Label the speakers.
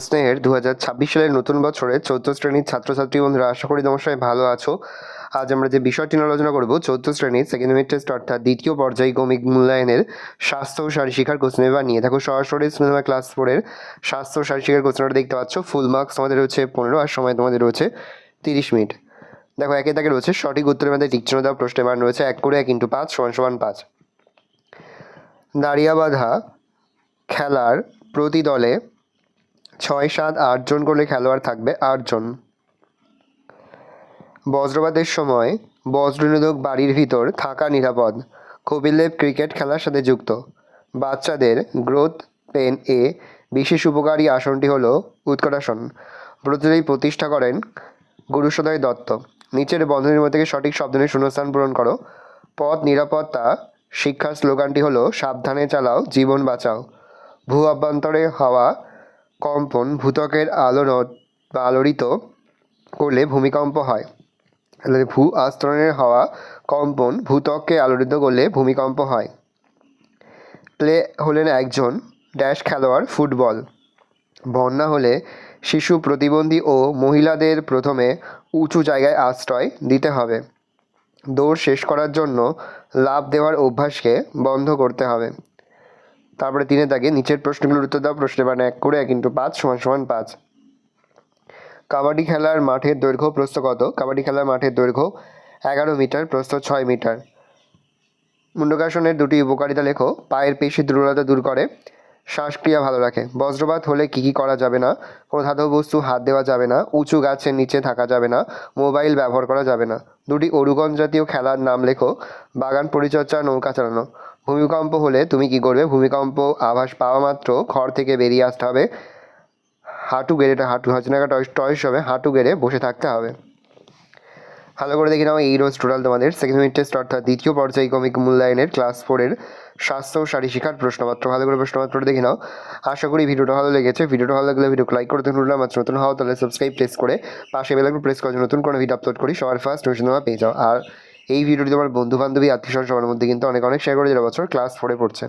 Speaker 1: স্নেহের 2026 সালের নতুন বছরে 4th শ্রেণীর ছাত্রছাত্রী বন্ধুরা, আশা করি তোমার সবাই ভালো আছো। আজ আমরা যে বিষয়টি নিয়ে আলোচনা করব 4th শ্রেণীর সেকেন্ড ইউনিট টেস্ট অর্থাৎ দ্বিতীয় পর্যায়ক্রমিক মূল্যায়নের স্বাস্থ্য ও শারীরশিক্ষার কোশ্চেন পেপার নিয়ে। দেখো সরাসরি সিনেমা ক্লাস 4-এর স্বাস্থ্য ও শারীরশিক্ষার কোশ্চেনটা দেখতে পাচ্ছ। ফুল মার্কস তোমাদের রয়েছে 15 আর সময় তোমাদের রয়েছে 30 মিনিট। দেখো একে তাকে রয়েছে সঠিক উত্তরের মধ্যে টিক চিহ্ন দেওয়া প্রশ্নের মান রয়েছে 1 করে 1 × 5 = 5। দাঁড়িয়া বাঁধা খেলার প্রতি দলে 6, 7, 8 জন করে খেলোয়াড় থাকবে 8 জন। বজ্রপাতের সময় বজ্রনিরোধক বাড়ির ভিতর থাকা নিরাপদ। কপিল দেব ক্রিকেট খেলার সাথে যুক্ত। বাচ্চাদের গ্রোথ পেন এ বিশেষ উপকারী আসনটি হল উৎকটাসন। ব্রতটি প্রতিষ্ঠা করেন গুরুসদয় দত্ত। নিচের বন্ধনীর মধ্যে থেকে সঠিক শব্দ নিয়ে শূন্যস্থান পূরণ করো। পথ নিরাপত্তা শিক্ষার স্লোগানটি হলো সাবধানে চালাও জীবন বাঁচাও। ভূ অভ্যন্তরে হওয়া কম্পন ভূত্বকের আলোড়িত করলে ভূমিকম্প হয়। তাহলে ভূ আস্তরণের হওয়া কম্পন ভূত্বককে আলোড়িত করলে ভূমিকম্প হয়। প্লে হলেন একজন ড্যাশ খেলোয়াড় ফুটবল। বন্যা হলে শিশু, প্রতিবন্ধী ও মহিলাদের প্রথমে উঁচু জায়গায় আশ্রয় দিতে হবে। দৌড় শেষ করার জন্য লাফ দেওয়ার অভ্যাসকে বন্ধ করতে হবে। তারপরে 3 দাগে নিচের প্রশ্নগুলোর উত্তর দাও। প্রশ্নের মান 1 করে 1 × 5 = 5। কাবাডি খেলার মাঠের দৈর্ঘ্য প্রস্থ কত? কাবাডি খেলার মাঠের দৈর্ঘ্য 11 মিটার, প্রস্থ 6 মিটার। মুন্ডকাসনের 2টি উপকারিতা লেখো। পায়ের পেশি দুর্বলতা দূর করে, শ্বাসক্রিয়া ভালো রাখে। বজ্রপাত হলে কী কী করা যাবে না? কোনো ধাতব বস্তু হাত দেওয়া যাবে না, উঁচু গাছের নিচে থাকা যাবে না, মোবাইল ব্যবহার করা যাবে না। 2টি অরুগণ জাতীয় খেলার নাম লেখো। বাগান পরিচর্যা, নৌকা চালানো। ভূমিকম্প হলে তুমি কি করবে? ভূমিকম্প আভাস পাওয়া মাত্র ঘর থেকে বেরিয়ে আসতে হবে। হাঁটু গেড়ে, এটা হাঁটু হচ্ছে না, টয়েস হবে, হাঁটু গেড়ে বসে থাকতে হবে। ভালো করে দেখে নাও, এই রোজ টোটাল তোমাদের সেকেন্ড ইউনিট টেস্ট অর্থাৎ দ্বিতীয় পর্যায়ক্রমিক মূল্যায়নের ক্লাস 4-এর স্বাস্থ্য ও শারীরশিক্ষার প্রশ্নপত্র। ভালো করে প্রশ্নপত্রটা দেখে নাও। আশা করি ভিডিওটা ভালো লেগেছে। ভিডিওটা ভালো লাগলে ভিডিওকে লাইক করতে ভুলবে না। নতুন হও তাহলে সাবস্ক্রাইব প্রেস করে পাশে বেল আইকন প্রেস করে নতুন কোনো ভিডিও আপলোড করি সবার ফার্স্ট নোটিফিকেশন তোমরা পেয়ে যাও। আর এই ভিডিওটি তোমার বন্ধু বান্ধবী আত্মীয় সবার মধ্যে কিন্তু অনেক শেয়ার করে, যারা বছর ক্লাস 4-এ পড়ছে।